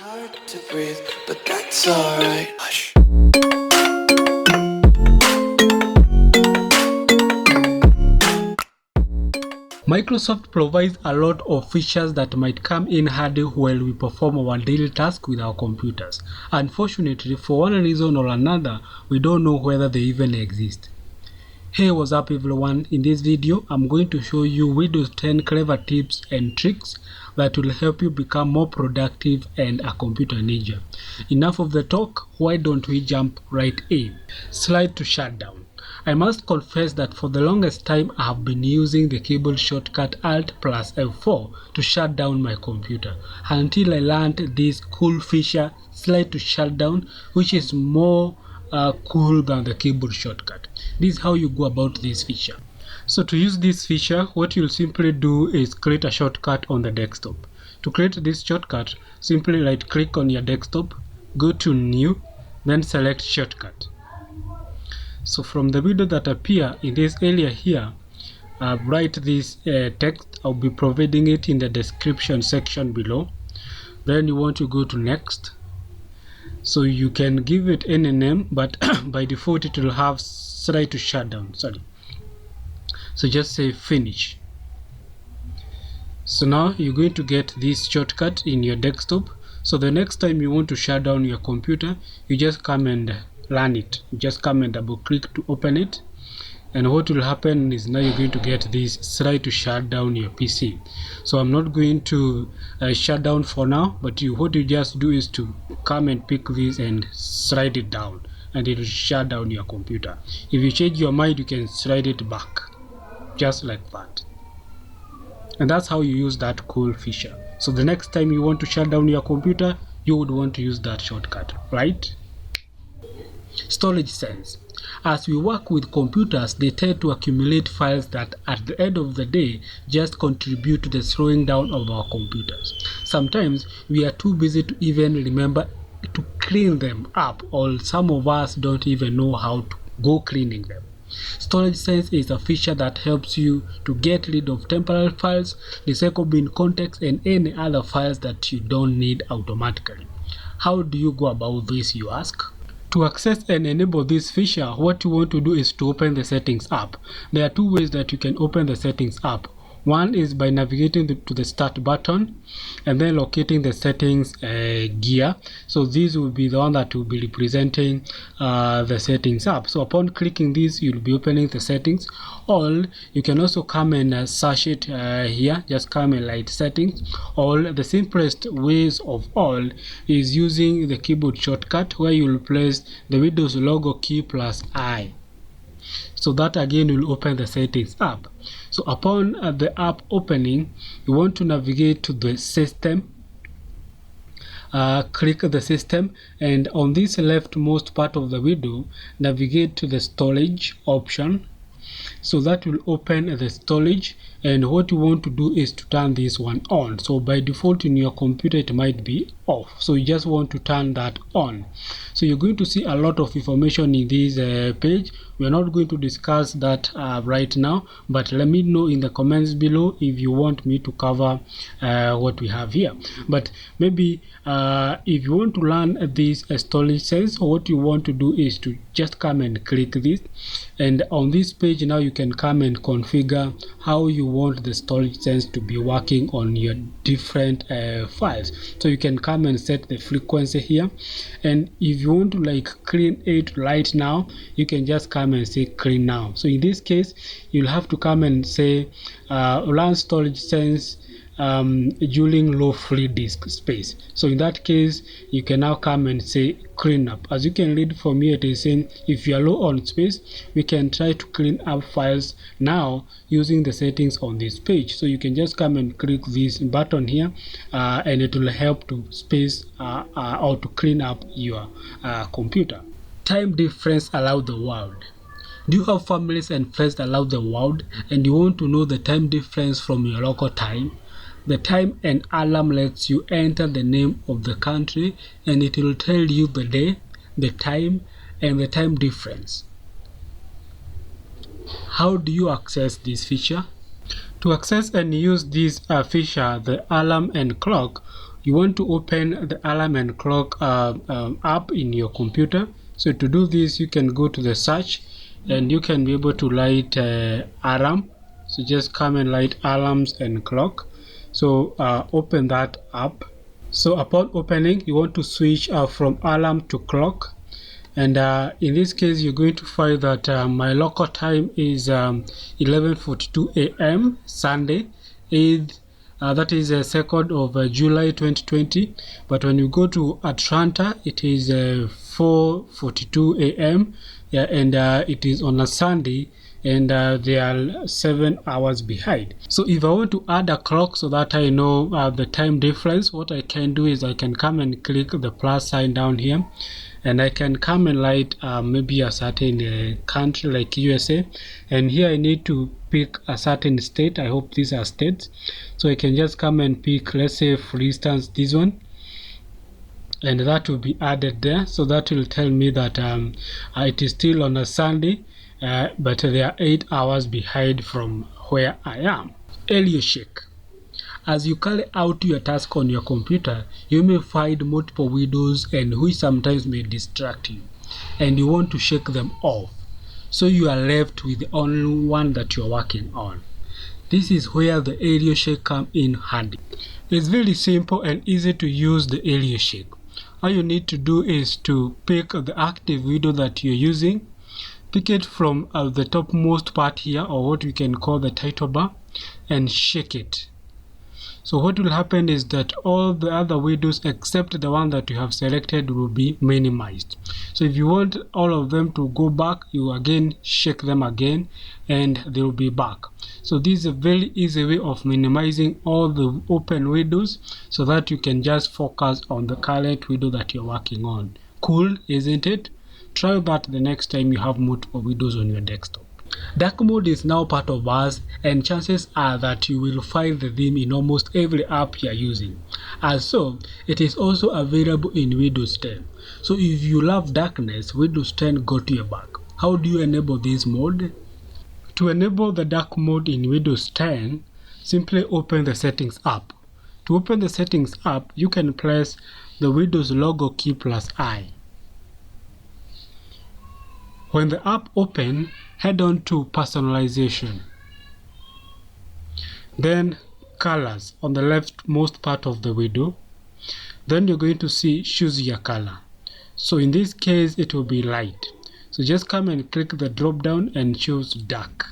Hard to breathe, but that's alright. Hush. Microsoft provides a lot of features that might come in handy while we perform our daily tasks with our computers. Unfortunately, for one reason or another, we don't know whether they even exist. Hey, what's up everyone? In this video, I'm going to show you Windows 10 clever tips and tricks that will help you become more productive and a computer ninja. Enough of the talk, why don't we jump right in? Slide to shutdown. I must confess that for the longest time I have been using the keyboard shortcut Alt plus F4 to shut down my computer until I learned this cool feature, slide to shutdown, which is more cool than the keyboard shortcut. This is how you go about this feature. So to use this feature, what you'll simply do is create a shortcut on the desktop. To create this shortcut, simply right click on your desktop, go to new, then select shortcut. So from the window that appear in this area here, write this text. I'll be providing it in the description section below. Then you want to go to next. So you can give it any name, but by default it will have slide to shutdown. So just say finish. So now you're going to get this shortcut in your desktop. So the next time you want to shut down your computer, you just come and run it. You just come and double click to open it. And what will happen is now you're going to get this slide to shut down your PC. So I'm not going to shut down for now, but what you just do is to come and pick this and slide it down, and it will shut down your computer. If you change your mind, you can slide it back, just like that. And that's how you use that cool feature. So the next time you want to shut down your computer, you would want to use that shortcut, right? Storage sense. As we work with computers, they tend to accumulate files that at the end of the day just contribute to the slowing down of our computers. Sometimes we are too busy to even remember to clean them up, or some of us don't even know how to go cleaning them. Storage sense is a feature that helps you to get rid of temporary files, recycle bin context, and any other files that you don't need automatically. How do you go about this, you ask? To access and enable this feature, what you want to do is to open the settings app. There are two ways that you can open the settings app. One is by navigating to the start button and then locating the settings gear. So this will be the one that will be representing the settings app. So upon clicking this, you'll be opening the settings. Or you can also come and search it here. Just come and write settings. Or the simplest ways of all is using the keyboard shortcut, where you'll place the Windows logo key plus I. So that again will open the settings app. So upon the app opening, you want to navigate to the system. Click the system, and on this leftmost part of the window, navigate to the storage option. So that will open the storage, and what you want to do is to turn this one on. So by default in your computer it might be off, so you just want to turn that on. So you're going to see a lot of information in this page. We're not going to discuss that right now, but let me know in the comments below if you want me to cover what we have here. But maybe if you want to learn this storage sense, what you want to do is to just come and click this, and on this page now you can come and configure how you want the storage sense to be working on your different files. So you can come and set the frequency here, and if you want to like clean it right now, you can just come and say clean now. So in this case, you'll have to come and say run storage sense during low free disk space. So in that case, you can now come and say clean up. As you can read from here, it is saying if you are low on space, we can try to clean up files now using the settings on this page. So you can just come and click this button here, and it will help to space or to clean up your computer. Time difference around the world. Do you have families and friends around the world, and you want to know the time difference from your local time? The time and alarm lets you enter the name of the country, and it will tell you the day, the time, and the time difference. How do you access this feature? To access and use this feature, the alarm and clock, you want to open the alarm and clock app in your computer. So to do this, you can go to the search and you can be able to light alarm. So just come and light alarms and clock. So open that app. So upon opening, you want to switch from alarm to clock. And in this case, you're going to find that my local time is 11:42 a.m. Sunday, 8th, that is 2nd of July 2020. But when you go to Atlanta, it is 4:42 a.m. Yeah, and it is on a Sunday, and they are 7 hours behind. So if I want to add a clock so that I know the time difference, what I can do is I can come and click the plus sign down here, and I can come and light maybe a certain country like USA, and here I need to pick a certain state. I hope these are states, so I can just come and pick, let's say for instance this one, and that will be added there. So that will tell me that it is still on a Sunday, but they are 8 hours behind from where I am. Area check. As you carry out your task on your computer, you may find multiple windows and which sometimes may distract you, and you want to shake them off, so you are left with the only one that you are working on. This is where the area check comes in handy. It's very simple and easy to use the area check. All you need to do is to pick the active window that you're using, pick it from the topmost part here, or what we can call the title bar, and shake it. So what will happen is that all the other windows except the one that you have selected will be minimized. So if you want all of them to go back, you again shake them again and they will be back. So this is a very easy way of minimizing all the open windows so that you can just focus on the current window that you're working on. Cool, isn't it? Try that the next time you have multiple windows on your desktop. Dark mode is now part of us, and chances are that you will find the theme in almost every app you are using. Also, it is also available in Windows 10. So if you love darkness, Windows 10 got your back. How do you enable this mode? To enable the dark mode in Windows 10, simply open the settings app. To open the settings app, you can press the Windows logo key plus I. When the app opens, head on to personalization. Then colors on the leftmost part of the window. Then you're going to see choose your color. So in this case, it will be light. So just come and click the drop down and choose dark.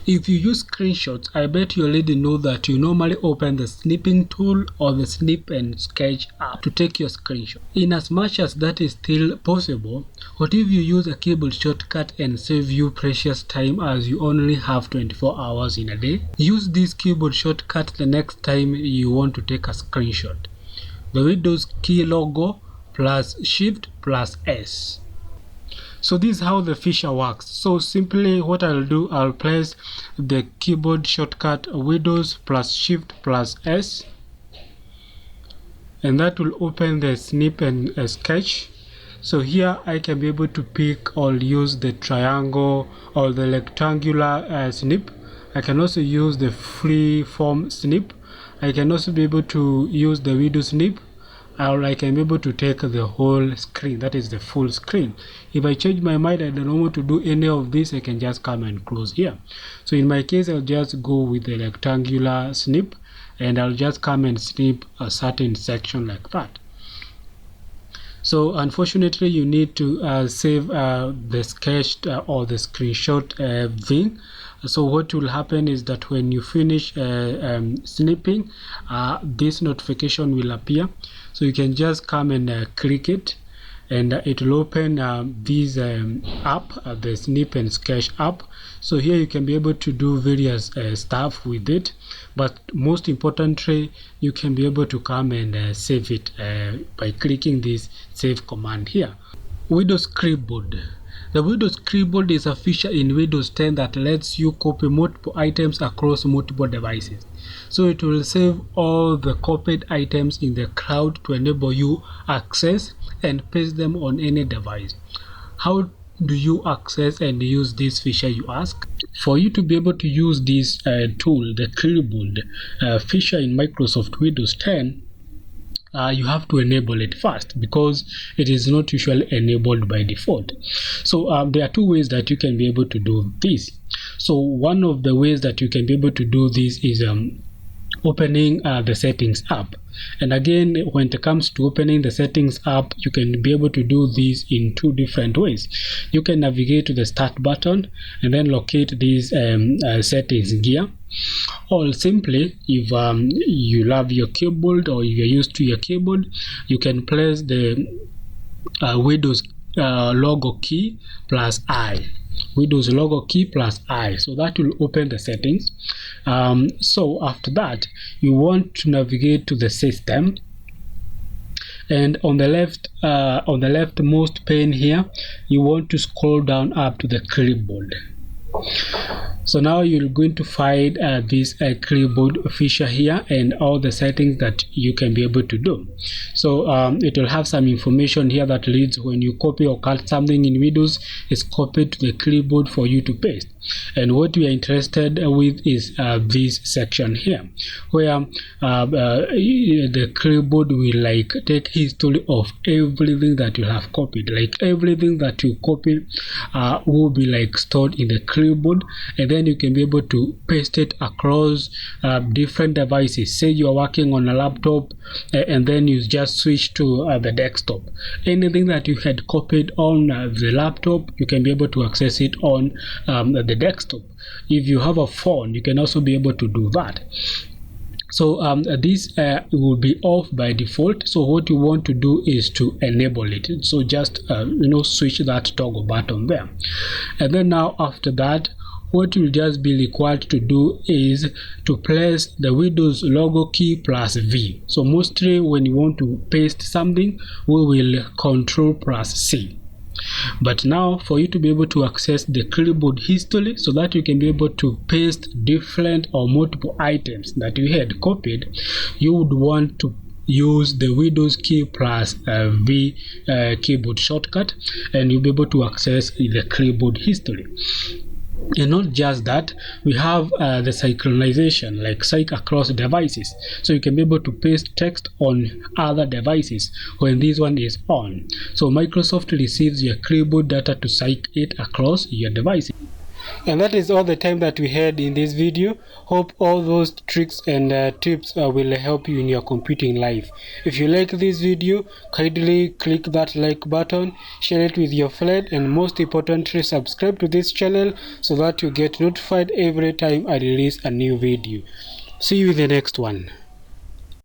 If you use screenshots, I bet you already know that you normally open the snipping tool or the snip and sketch app to take your screenshot. In as much as that is still possible, what if you use a keyboard shortcut and save you precious time as you only have 24 hours in a day? Use this keyboard shortcut the next time you want to take a screenshot. The Windows key logo plus Shift plus S. So this is how the feature works. So simply what I'll do, I'll press the keyboard shortcut Windows plus Shift plus S, and that will open the snip and sketch. So here I can be able to pick or use the triangle or the rectangular snip. I can also use the free form snip. I can also be able to use the window snip, or I can be able to take the whole screen, that is the full screen. If I change my mind, I don't want to do any of this, I can just come and close here. So in my case, I'll just go with the rectangular snip, and I'll just come and snip a certain section like that. So unfortunately, you need to save the sketched or the screenshot thing. So what will happen is that when you finish snipping, this notification will appear. So you can just come and click it, and it will open this app, the snip and sketch app. So here you can be able to do various stuff with it, but most importantly, you can be able to come and save it by clicking this save command here. Windows Clipboard. The Windows Clipboard is a feature in Windows 10 that lets you copy multiple items across multiple devices. So it will save all the copied items in the cloud to enable you access and paste them on any device. How do you access and use this feature, you ask? For you to be able to use this tool, the Clipboard feature in Microsoft Windows 10, you have to enable it first because it is not usually enabled by default. So there are two ways that you can be able to do this. So one of the ways that you can be able to do this is opening the settings app. And again, when it comes to opening the settings app, you can be able to do this in two different ways. You can navigate to the start button and then locate this settings gear, or simply, if you love your keyboard or if you're used to your keyboard, you can press the Windows logo key plus I. Windows logo key plus I, so that will open the settings. So after that, you want to navigate to the system, and on the leftmost pane here, you want to scroll down up to the clipboard. So now you're going to find this clipboard feature here and all the settings that you can be able to do. So it will have some information here that leads when you copy or cut something in Windows, it's copied to the clipboard for you to paste. And what we are interested with is this section here, where the clipboard will like take history of everything that you have copied. Like everything that you copy will be like stored in the clipboard, and then you can be able to paste it across different devices. Say you are working on a laptop and then you just switch to the desktop. Anything that you had copied on the laptop, you can be able to access it on the desktop. If you have a phone, you can also be able to do that. So this will be off by default. So what you want to do is to enable it. So just switch that toggle button there, and then now after that, what you'll just be required to do is to press the Windows logo key plus V. So mostly when you want to paste something, we will Control plus C. But now for you to be able to access the clipboard history, so that you can be able to paste different or multiple items that you had copied, you would want to use the Windows key plus V keyboard shortcut, and you'll be able to access the clipboard history. And not just that, we have the synchronization, like sync across devices, so you can be able to paste text on other devices when this one is on. So Microsoft receives your clipboard data to sync it across your devices. And that is all the time that we had in this video. Hope all those tricks and tips will help you in your computing life. If you like this video, kindly click that like button, share it with your friend, and most importantly, subscribe to this channel so that you get notified every time I release a new video. See you in the next one.